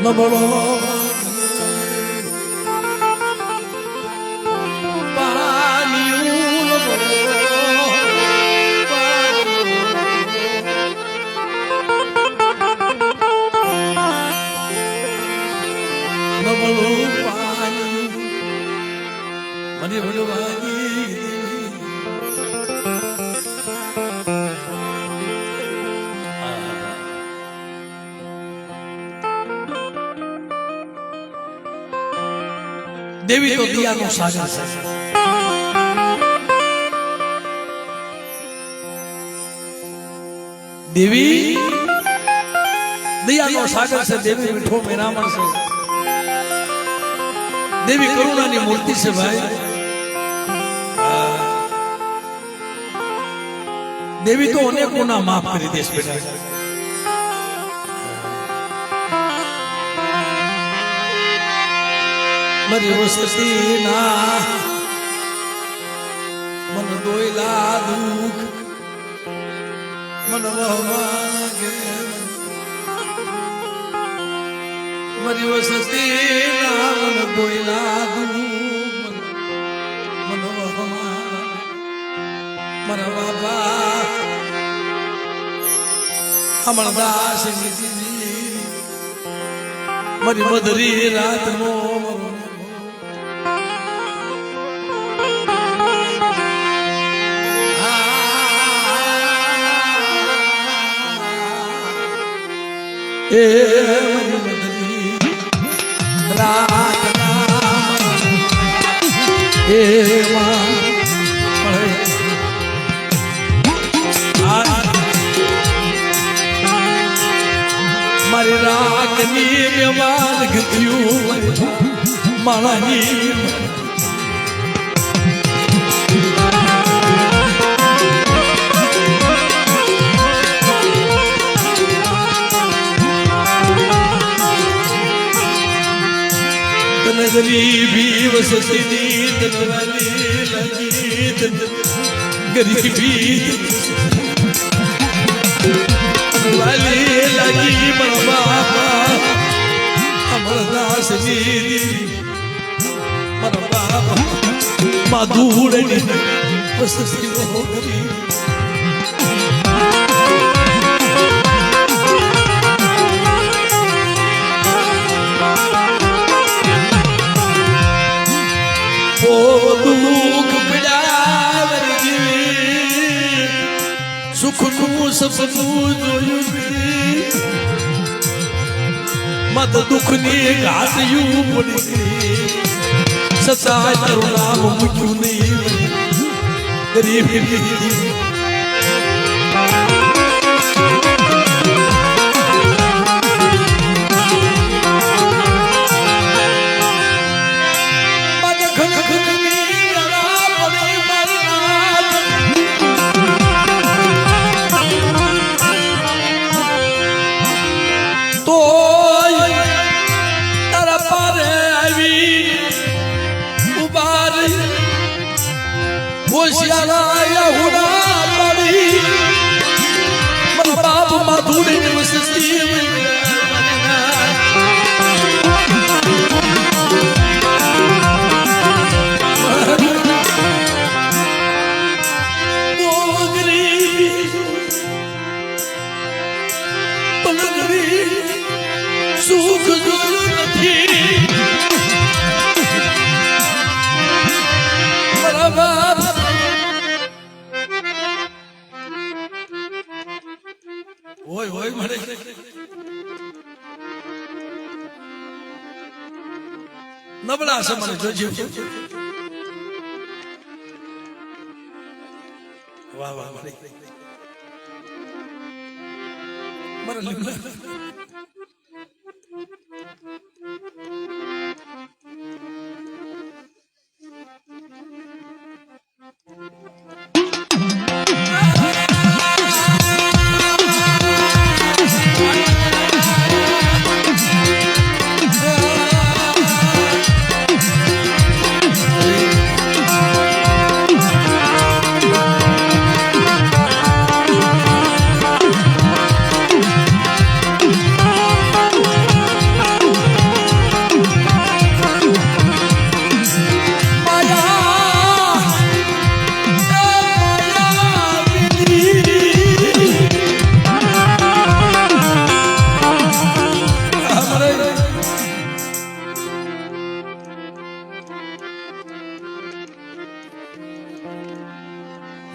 નબળો મને ભગવાની દેવી તો દિયાનો સાગર છે. દેવી દયાનો સાગર છે. દેવી મીઠો મેરામણ છે. દેવી કરુણાની મૂર્તિ છે ભાઈ. દેવી તો અનેક ગુના માફ કરી દેશ બેટા. મારી વસતી ના મન દોયલા દુઃખ મન વહવાગે મારી વસતી ના મન દોયલા દુઃખ મન વહવાગે મારા બાબા અમરદાસ મારી મધરી રાત નો એ મારી મધરી રાત એ મારી રાગની વ્યવહાર ગયું માળાની ગરીબી વસતી ગરીબી વાલી લાગી મારા બાપા અમરદાસ મારા બાપા માધુરની વસતી ગરીબ દુઃખ પીડા સુખનું સપનું જોયું મત દુઃખની ઘાટયું પડી સતા તારું નામ મૂક્યું નહીં ગરીબ સુખ નથી બરાબર હોય હોય મળે નબળા છે મને જોજો વાહ વાહ મળે મારા લીમડા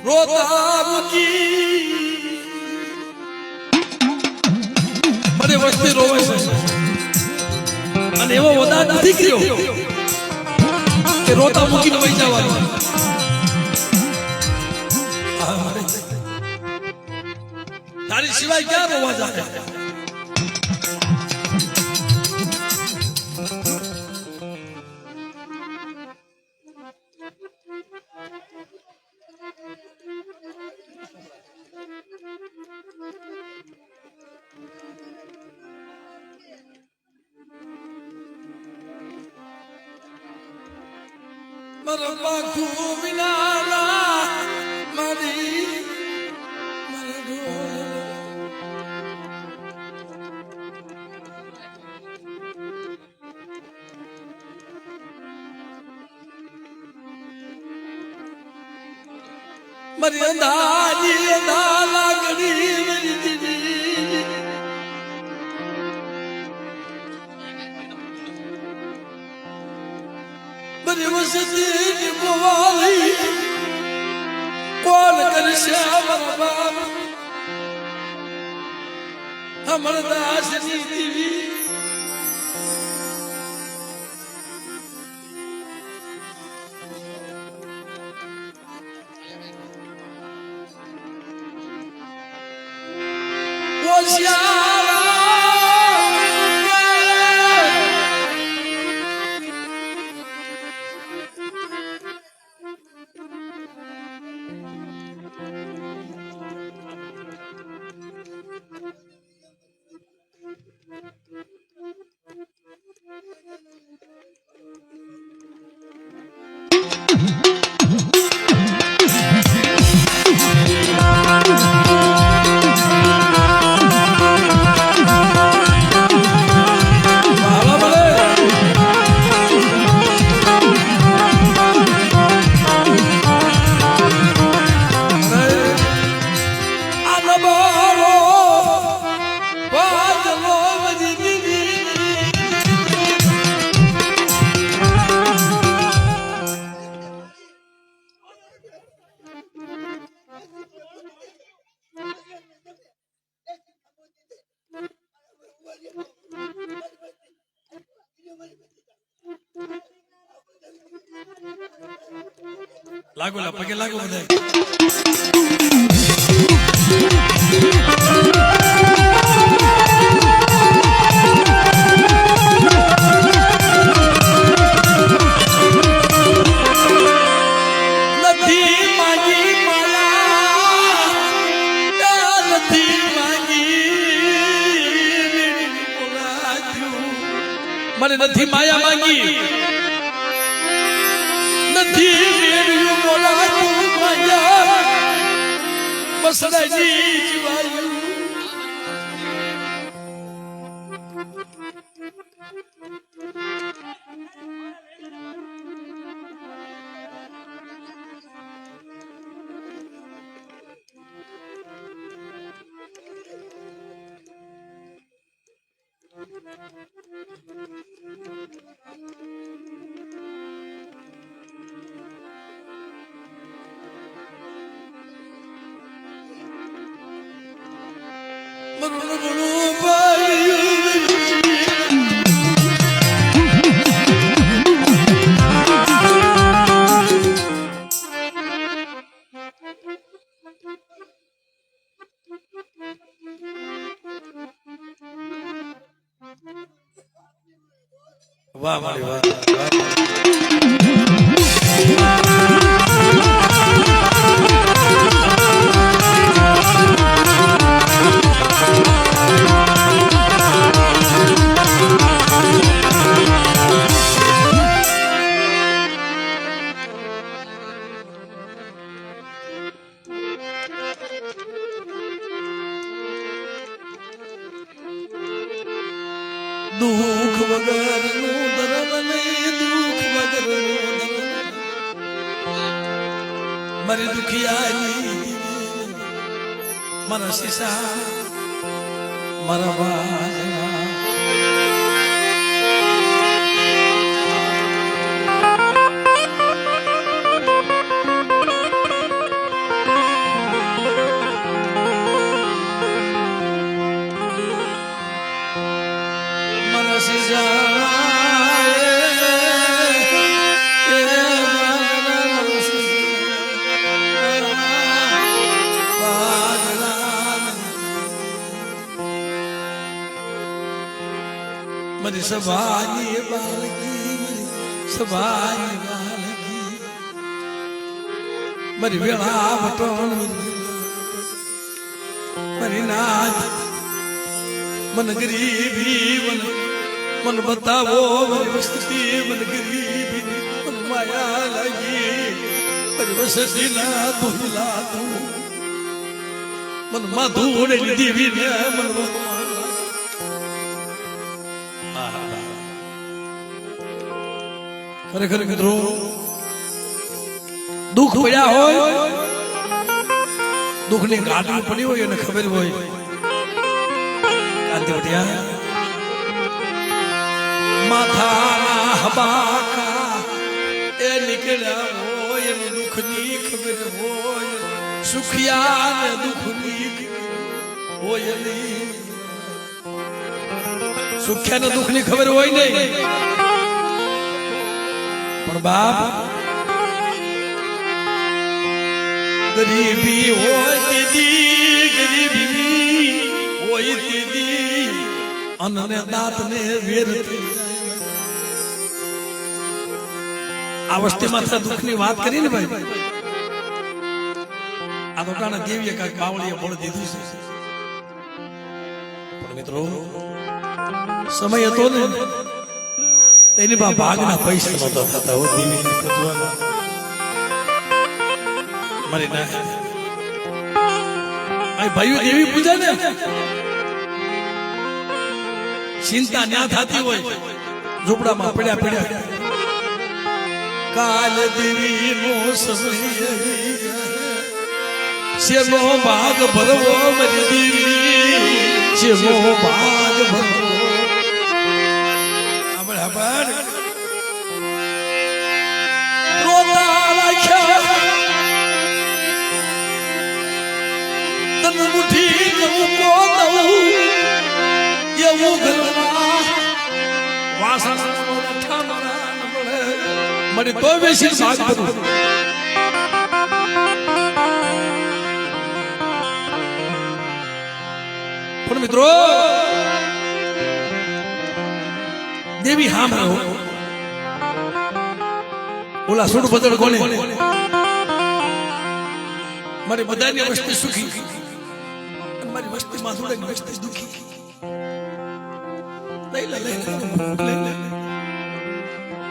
રોતા મૂકી મને વસ્તી રોવે છે અને એવો વદાર નથી કર્યો કે રોતા મૂકીને વહી જવાનું. તારી સિવાય ક્યાં રોવા જાય? મારા બાકુ વિનાલા મારી મારા ઢોલ મારી અંધારી અંધાલા ગડી મેરી દીદી મારી વસતી નિભવાલી કોણ કરશે અમારા બાપ અમારા દાસની દીવી લાગો લા પગે લાગો બધા નથી માંગી માયા નથી માંગી મને નથી માયા માંગી નથી મેળ્યું બોલાતું માયા બસડાજી જીવાયું વાહ મારી વાહ દુઃખ વગરનું દર્દ નહીં દુઃખ વગરનું મારી દુખિયારી મારા શીશા મારા બાજરા મારી સભાની બાળકી સભાની બાળકી મારી વેળા વટણ મારી નાથ મન ગરીબી મન બતાવો મારી વસ્તી મન ગરીબી મન માયા લાગી મારી વસતી ના ધૂલા તું મન માધુડે લીધી ને મન ખરેખર મિત્રો દુઃખ પડ્યા હોય દુઃખ ની ગાડી પડી હોય એને ખબર હોય કાંતિ પટ્યા માથાના હબાકા એ નીકળ્યા હોય એને દુઃખ ની ખબર હોય સુખિયા ને દુઃખ ની હોય સુખ્યા ને દુઃખ ની ખબર હોય નહીં પણ બાપ ગરીબી હોય દીદી ગરીબી હોય દીદી અનને દાંત ને વેર આ વસ્તી માત્ર દુઃખ ની વાત કરી ને ભાઈ આ તો કાના દેવીએ કઈ બાવળીએ ફળ દીધું છે પણ મિત્રો સમય હતો ને તેની બા ભાગના પૈસા નહોતા થતા હો દેવી મારી ના ભાઈઓ દેવી પૂજા ને ચિંતા ન્યા થતી હોય ઝૂંપડામાં પડ્યા કાલ દેવી નો સમય શેનો ભાગ ભરવો મારી દેવી શેનો ભાગ ભરવો મને તો બેસી ભાગ ભરું પણ મિત્રો દેવી હામ ઓલા સુડ બદલ કોને મારી બધાની વસ્તી સુખી મારી વસ્તી માં થોડી વસ્તી દુખી લઈ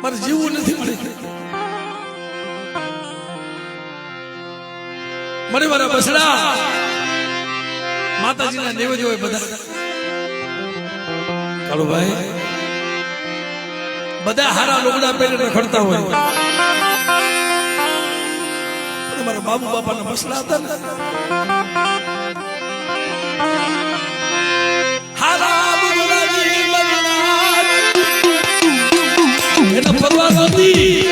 મારે જીવવું નથી મળે મને મારા બસડા માતાજીના નૈવેદ્ય હોય બધા કાળુભાઈ બધા હારા લોગડા પહેરીને રખડતા હોય મારા બાબુ બાપાના બસડા હતા ને હારા એને પરવા નહોતી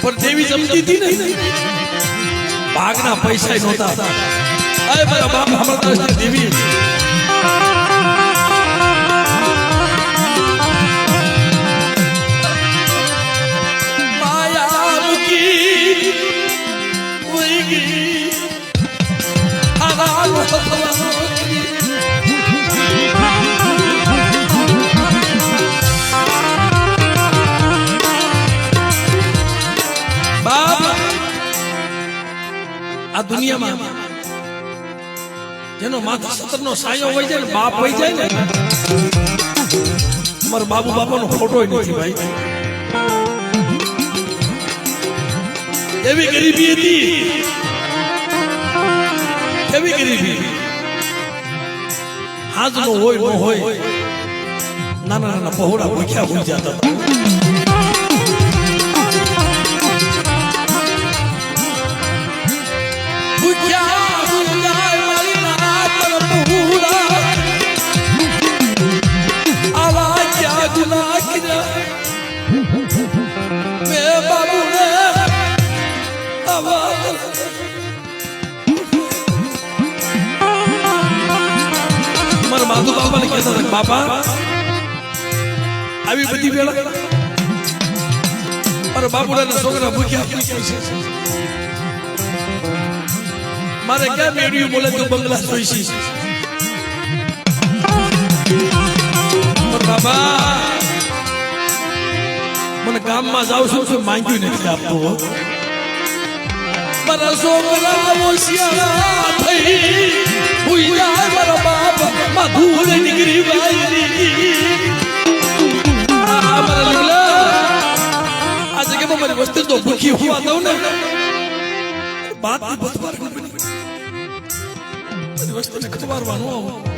પણ દેવી જમતી હતી ને ભાગના પૈસા નહોતા અરે મારા બાપ અમરદાસ દેવી માયા મૂકી વહી ગઈ હારા આ દુનિયામાં જેનો માથા સતર નો સાયો હોય જાય ને બાપ હોય જાય ને મારા બાબુ બાપાનો ફોટો નથી ભાઈ એવી ગરીબી હતી એવી ગરીબી હાજ નો હોય નો હોય નાના નાના પહોળા ભૂખ્યા ભૂલ જતા માધુ બાપા ને કહેતા હતા બાપા આવી બધી વેળા મારા બાપુના છોકરા ભૂખ્યા મારે ક્યાં મેળવ્યું બોલે તું બંગલા જોઈશી બાબા મને ગામમાં જાવ છું માંગ્યું નથી આપતું મારા છોકરા હોશિયાર થઈ હુઈ જાય મારા બાપ માં ધૂળ નીકળી બાયરી મારા લીલા આ જગ્યામાં મારી વસ્તી તો ભૂખી હોવા દઉં ને બાત બસવાર મારી વસ્તીને ખવારવાનું આવું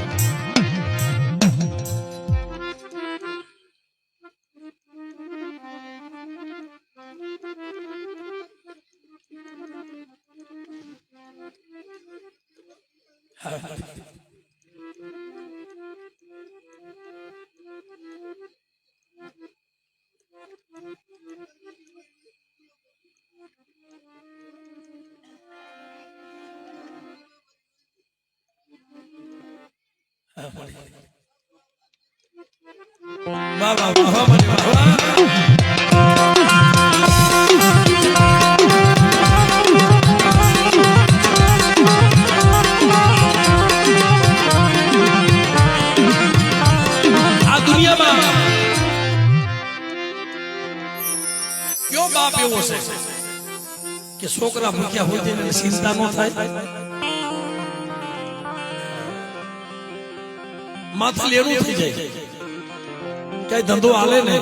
વાહ વાહ વાહ કે છોકરા ભૂખ્યા હોય તેને ચિંતા ન થાય માથે લેણું થઈ જાય કઈ ધંધો હાલે ને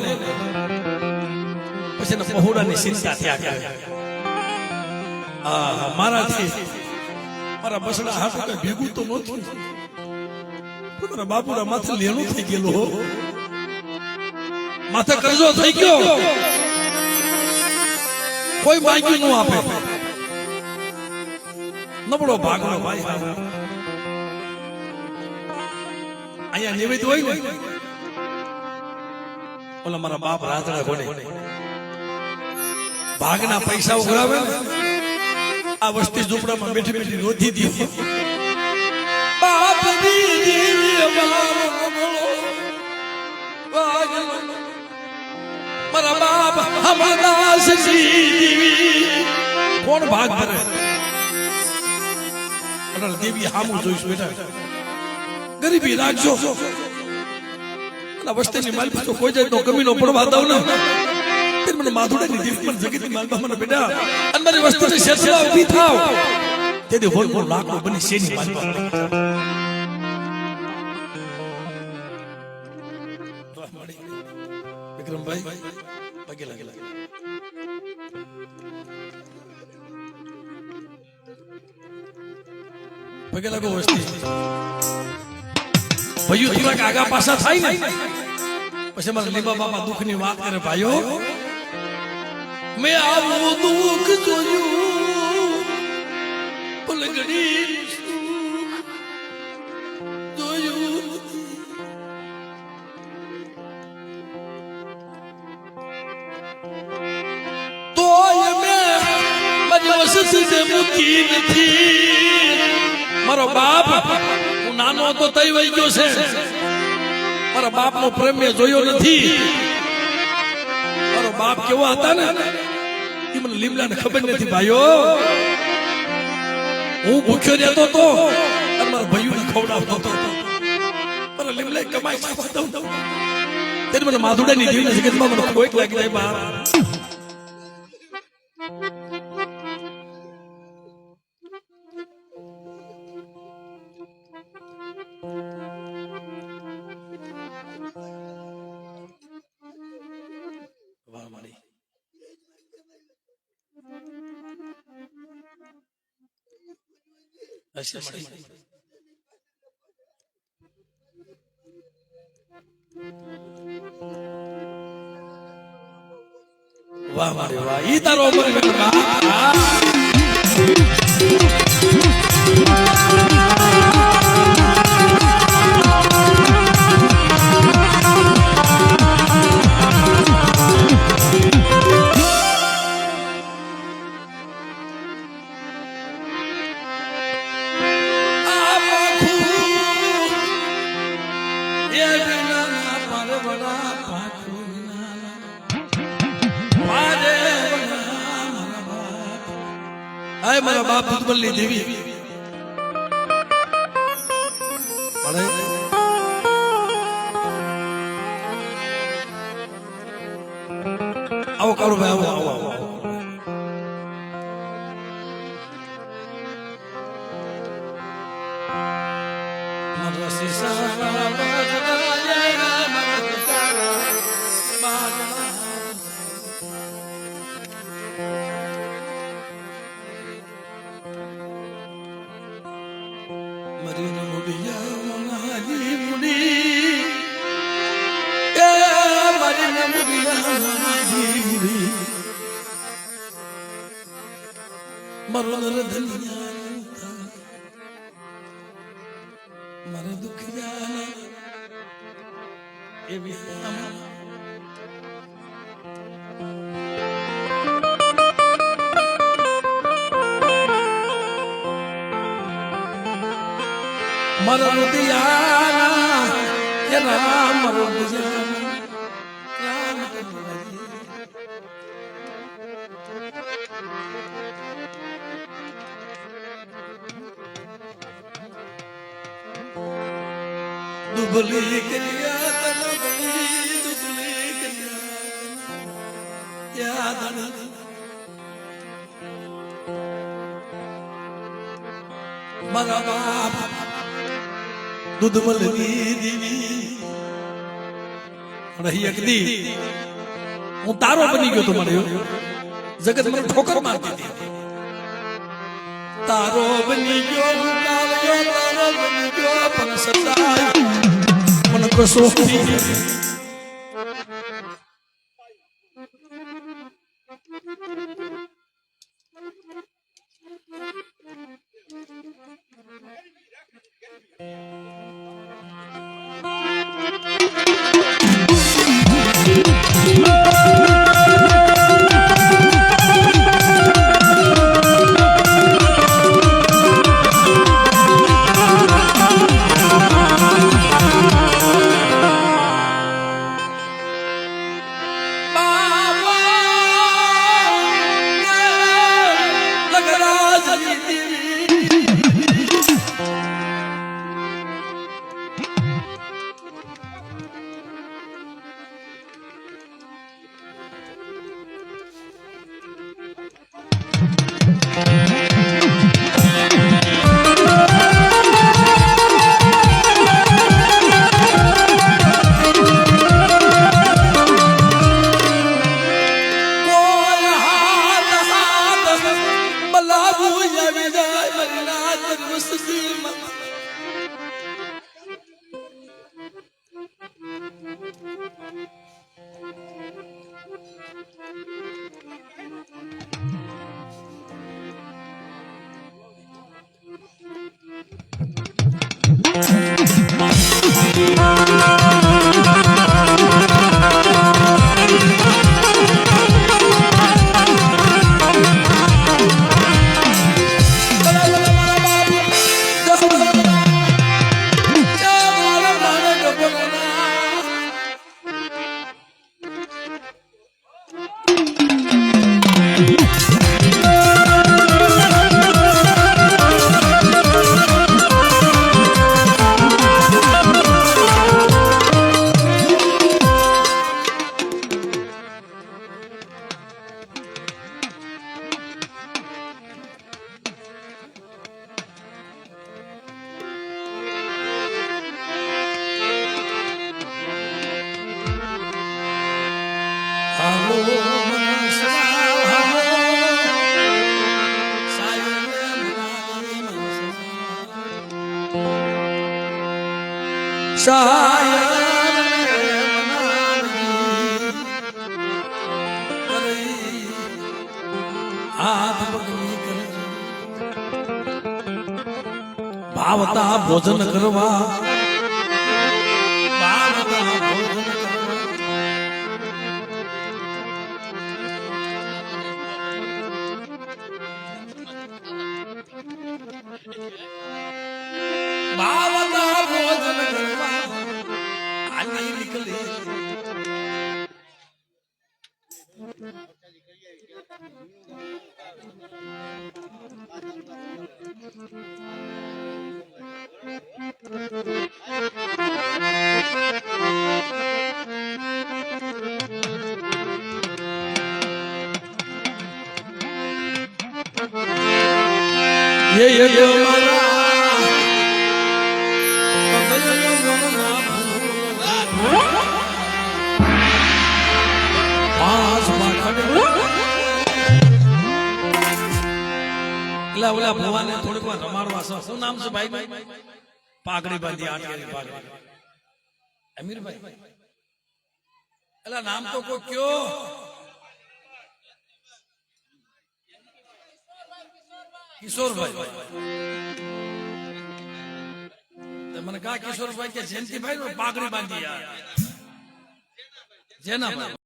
પછી પહોળાની ચિંતા થયા કરે મારાથી મારા બસડા હાથ કઈ ભેગું તો નહોતું મારા બાપુના માથે લેણું થઈ ગયેલું હો માથે કરજો થઈ ગયો કોઈ માંગ્યું ન આપે નબળો ભાગનો ભાઈ અહીંયા નિવેદ હોય ને ઓલા મારા બાપ રાતડા ઘોડે ભાગના પૈસા ઉઘરાવે આ વસ્તી ઝૂંપડામાં બેઠી બેઠી રોધી દી બાપ મારા બાપ કોણ ભાગ ભરે દેવી હામું જોઈશું બેટા ગરીબી રાખજો વસ્તીની માલ તો કોઈ જાતનો કમીનો પડવા દઉં ને મને માધુડાની દેવી પણ જગતની માલમાં મને બેટા અને મારી વસ્તીની શેષલા ઊભી થાવ તેથી હોલ હોલ લાખો બની શેની માલમાં વિક્રમભાઈ પગે લાગેલા પગે લાગો વસ્તી ભાઈઓ થોડાક આગા પાછા થાય ને પછી મારા લીબા બાપા દુઃખની વાત કરે ભાઈઓ મેં આવું દુઃખ જોયું પલગડી જોયું તોય મેં મારી વસત મૂકી નથી મારો બાપ હું નાનો હતો તઈ વહી ગયો છે મારા બાપ નો પ્રેમ મેં જોયો નથી મારો બાપ કેવા હતા ને એ મને લીમડા ને ખબર નથી ભાઈઓ હું ભૂખ્યો રહેતો હતો અને મારા ભાઈઓ ને ખવડાવતો હતો મારા લીમડા કમાઈ ખાવા દઉં ત્યારે મને માધુડાની જીવન જગતમાં મને કોઈ લાગી જાય બહાર વાહ મારે વાહ ઈ તારો મારા બાપ ભૂતબલની દેવી પકડો ભાઈ આવો આવો મારે દુઃખ એવી મારા રુદિયાના એ રામ दुबली करिया दुबली करिया याद मारा बाप दूध मलगी दीवी રહી એકદી હું તારો બની ગયો તો મને જગત મને ઠોકર મારતી હતી તારો બની ગયો હું તારો બની ગયો પણ સદાય મને કસોટી ભાવતા ભોજન કરવા ભાવતા ભોજન કરવા આલી નીકળી એ એક મારા પાંચ એટલે ઓલા ભુવાને થોડીક વાર રમાડવા છે. શું નામ છે ભાઈ? પાઘડી બાંધી આટલી પાઘડી. અમીરભાઈ એલા નામ તો કોઈ કયો? કિશોરભાઈ. મને કા કિશોરભાઈ કે જયંતિભાઈ પાઘડી બાંધી યાર જેના